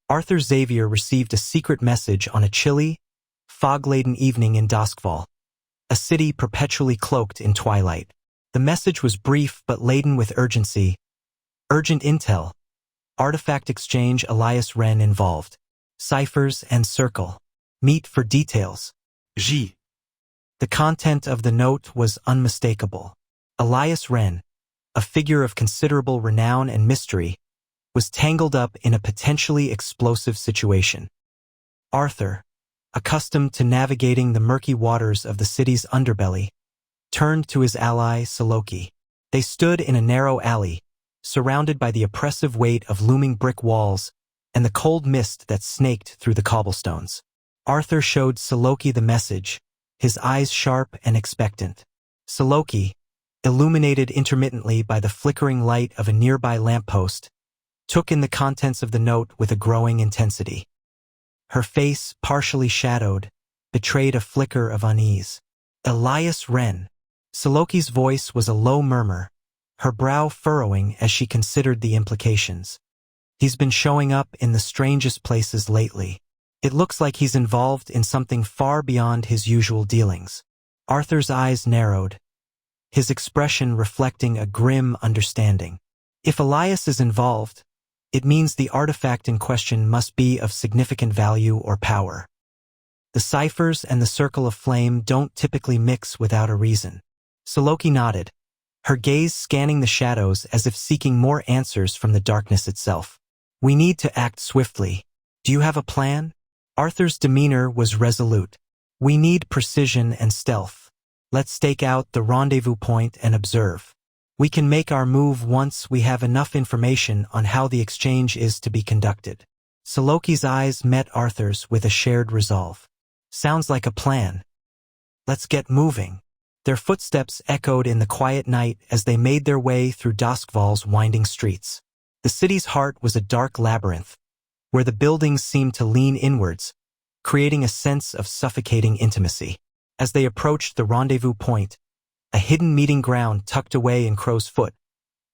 Arthur Xavier received a secret message on a chilly, fog-laden evening in Doskvol, a city perpetually cloaked in twilight. The message was brief but laden with urgency. Urgent intel. Artifact exchange. Elias Wren involved. Ciphers and circle. Meet for details. J. The content of the note was unmistakable. Elias Wren, a figure of considerable renown and mystery, was tangled up in a potentially explosive situation. Arthur, accustomed to navigating the murky waters of the city's underbelly, turned to his ally Saloki. They stood in a narrow alley, surrounded by the oppressive weight of looming brick walls and the cold mist that snaked through the cobblestones. Arthur showed Saloki the message, his eyes sharp and expectant. Saloki, illuminated intermittently by the flickering light of a nearby lamppost, took in the contents of the note with a growing intensity. Her face, partially shadowed, betrayed a flicker of unease. Elias Wren. Saloki's voice was a low murmur, her brow furrowing as she considered the implications. He's been showing up in the strangest places lately. It looks like he's involved in something far beyond his usual dealings. Arthur's eyes narrowed, his expression reflecting a grim understanding. If Elias is involved, it means the artifact in question must be of significant value or power. The ciphers and the circle of flame don't typically mix without a reason. Saloki nodded, her gaze scanning the shadows as if seeking more answers from the darkness itself. We need to act swiftly. Do you have a plan? Arthur's demeanor was resolute. We need precision and stealth. Let's stake out the rendezvous point and observe. We can make our move once we have enough information on how the exchange is to be conducted. Saloki's eyes met Arthur's with a shared resolve. Sounds like a plan. Let's get moving. Their footsteps echoed in the quiet night as they made their way through Doskvol's winding streets. The city's heart was a dark labyrinth, where the buildings seemed to lean inwards, creating a sense of suffocating intimacy. As they approached the rendezvous point, a hidden meeting ground tucked away in Crow's Foot,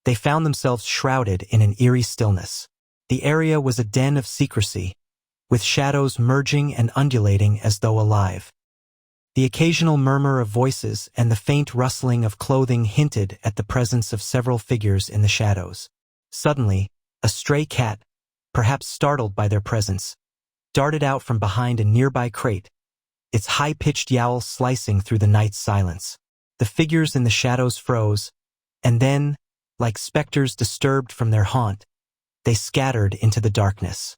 they found themselves shrouded in an eerie stillness. The area was a den of secrecy, with shadows merging and undulating as though alive. The occasional murmur of voices and the faint rustling of clothing hinted at the presence of several figures in the shadows. Suddenly, a stray cat, perhaps startled by their presence, darted out from behind a nearby crate, its high-pitched yowl slicing through the night's silence. The figures in the shadows froze, and then, like specters disturbed from their haunt, they scattered into the darkness.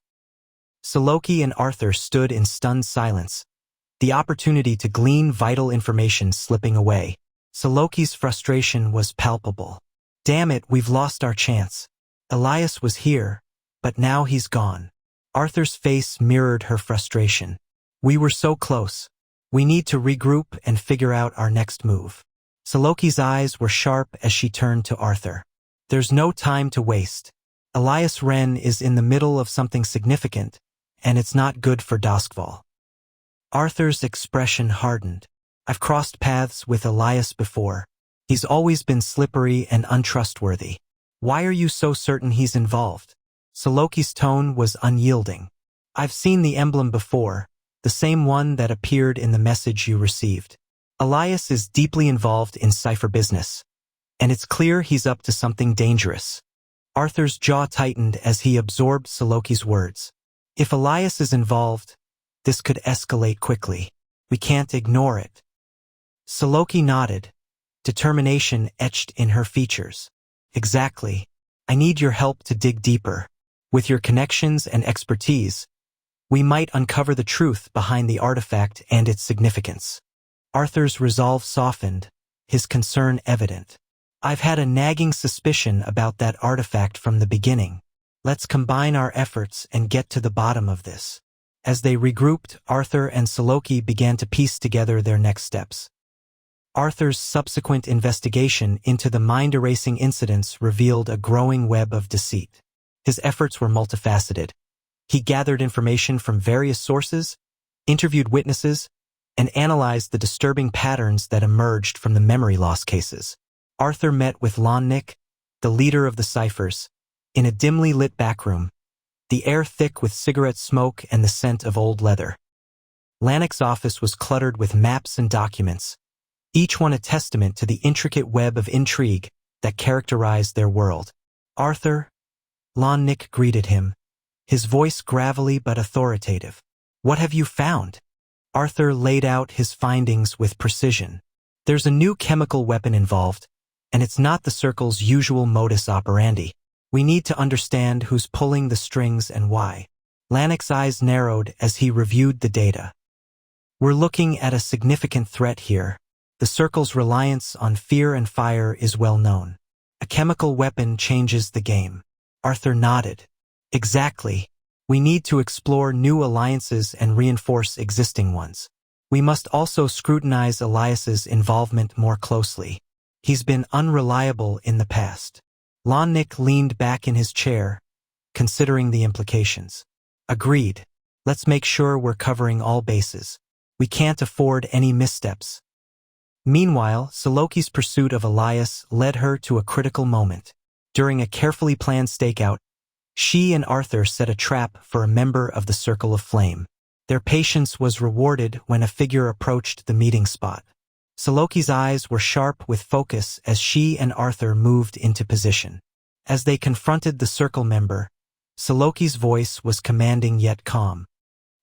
Saloki and Arthur stood in stunned silence, the opportunity to glean vital information slipping away. Saloki's frustration was palpable. Damn it, we've lost our chance. Elias was here, but now he's gone. Arthur's face mirrored her frustration. We were so close. We need to regroup and figure out our next move. Saloki's eyes were sharp as she turned to Arthur. There's no time to waste. Elias Wren is in the middle of something significant, and it's not good for Doskvol. Arthur's expression hardened. I've crossed paths with Elias before. He's always been slippery and untrustworthy. Why are you so certain he's involved? Saloki's tone was unyielding. I've seen the emblem before, the same one that appeared in the message you received. Elias is deeply involved in cipher business, and it's clear he's up to something dangerous. Arthur's jaw tightened as he absorbed Saloki's words. If Elias is involved, this could escalate quickly. We can't ignore it. Saloki nodded, determination etched in her features. Exactly. I need your help to dig deeper. With your connections and expertise, we might uncover the truth behind the artifact and its significance. Arthur's resolve softened, his concern evident. I've had a nagging suspicion about that artifact from the beginning. Let's combine our efforts and get to the bottom of this. As they regrouped, Arthur and Saloki began to piece together their next steps. Arthur's subsequent investigation into the mind-erasing incidents revealed a growing web of deceit. His efforts were multifaceted. He gathered information from various sources, interviewed witnesses, and analyzed the disturbing patterns that emerged from the memory loss cases. Arthur met with Lonnik, the leader of the ciphers, in a dimly lit backroom, the air thick with cigarette smoke and the scent of old leather. Lannick's office was cluttered with maps and documents, each one a testament to the intricate web of intrigue that characterized their world. "Arthur," Lannick greeted him, his voice gravelly but authoritative. "What have you found?" Arthur laid out his findings with precision. "There's a new chemical weapon involved, and it's not the Circle's usual modus operandi. We need to understand who's pulling the strings and why." Lannick's eyes narrowed as he reviewed the data. "We're looking at a significant threat here. The Circle's reliance on fear and fire is well known. A chemical weapon changes the game." Arthur nodded. "Exactly. We need to explore new alliances and reinforce existing ones. We must also scrutinize Elias's involvement more closely. He's been unreliable in the past." Lannick leaned back in his chair, considering the implications. "Agreed. Let's make sure we're covering all bases. We can't afford any missteps." Meanwhile, Saloki's pursuit of Elias led her to a critical moment. During a carefully planned stakeout, she and Arthur set a trap for a member of the Circle of Flame. Their patience was rewarded when a figure approached the meeting spot. Saloki's eyes were sharp with focus as she and Arthur moved into position. As they confronted the Circle member, Saloki's voice was commanding yet calm.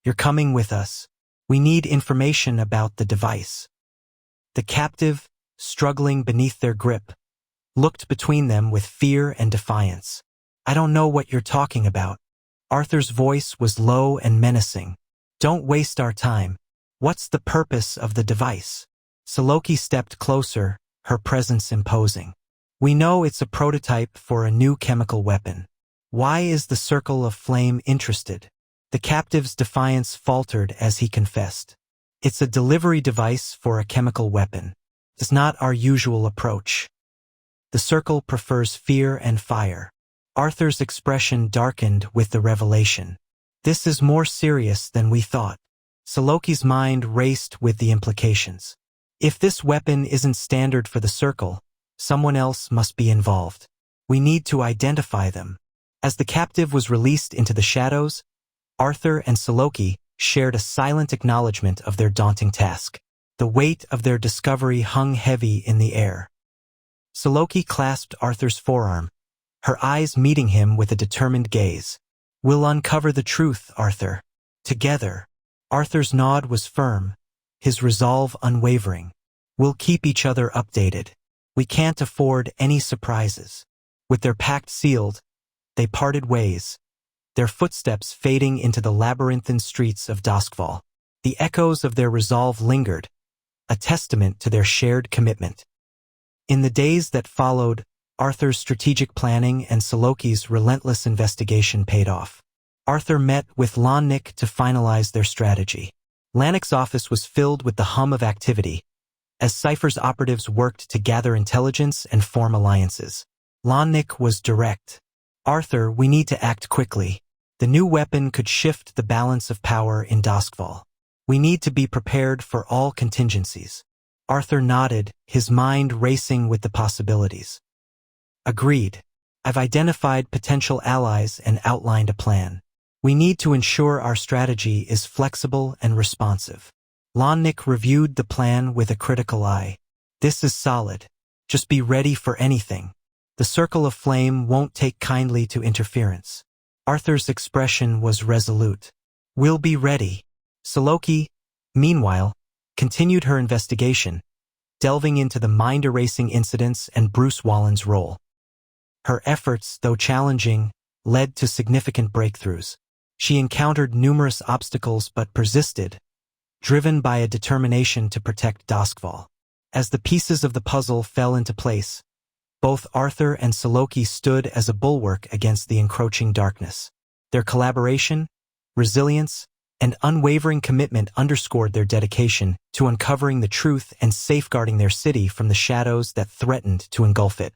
"You're coming with us. We need information about the device." The captive, struggling beneath their grip, looked between them with fear and defiance. "I don't know what you're talking about." Arthur's voice was low and menacing. "Don't waste our time. What's the purpose of the device?" Saloki stepped closer, her presence imposing. "We know it's a prototype for a new chemical weapon. Why is the Circle of Flame interested?" The captive's defiance faltered as he confessed. "It's a delivery device for a chemical weapon. It's not our usual approach. The Circle prefers fear and fire." Arthur's expression darkened with the revelation. "This is more serious than we thought." Saloki's mind raced with the implications. If this weapon isn't standard for the Circle, someone else must be involved. We need to identify them. As the captive was released into the shadows, Arthur and Saloki shared a silent acknowledgement of their daunting task. The weight of their discovery hung heavy in the air. Saloki clasped Arthur's forearm, her eyes meeting him with a determined gaze. "We'll uncover the truth, Arthur. Together." Arthur's nod was firm, his resolve unwavering. "We'll keep each other updated. We can't afford any surprises." With their pact sealed, they parted ways, their footsteps fading into the labyrinthine streets of Doskvol. The echoes of their resolve lingered, a testament to their shared commitment. In the days that followed, Arthur's strategic planning and Saloki's relentless investigation paid off. Arthur met with Lannick to finalize their strategy. Lannick's office was filled with the hum of activity, as Cypher's operatives worked to gather intelligence and form alliances. Lannick was direct. "Arthur, we need to act quickly. The new weapon could shift the balance of power in Doskvol. We need to be prepared for all contingencies." Arthur nodded, his mind racing with the possibilities. "Agreed. I've identified potential allies and outlined a plan. We need to ensure our strategy is flexible and responsive." Lannick reviewed the plan with a critical eye. "This is solid. Just be ready for anything. The Circle of Flame won't take kindly to interference." Arthur's expression was resolute. "We'll be ready." Saloki, meanwhile, continued her investigation, delving into the mind-erasing incidents and Bruce Wallen's role. Her efforts, though challenging, led to significant breakthroughs. She encountered numerous obstacles but persisted, driven by a determination to protect Doskvol. As the pieces of the puzzle fell into place, both Arthur and Saloki stood as a bulwark against the encroaching darkness. Their collaboration, resilience, and unwavering commitment underscored their dedication to uncovering the truth and safeguarding their city from the shadows that threatened to engulf it.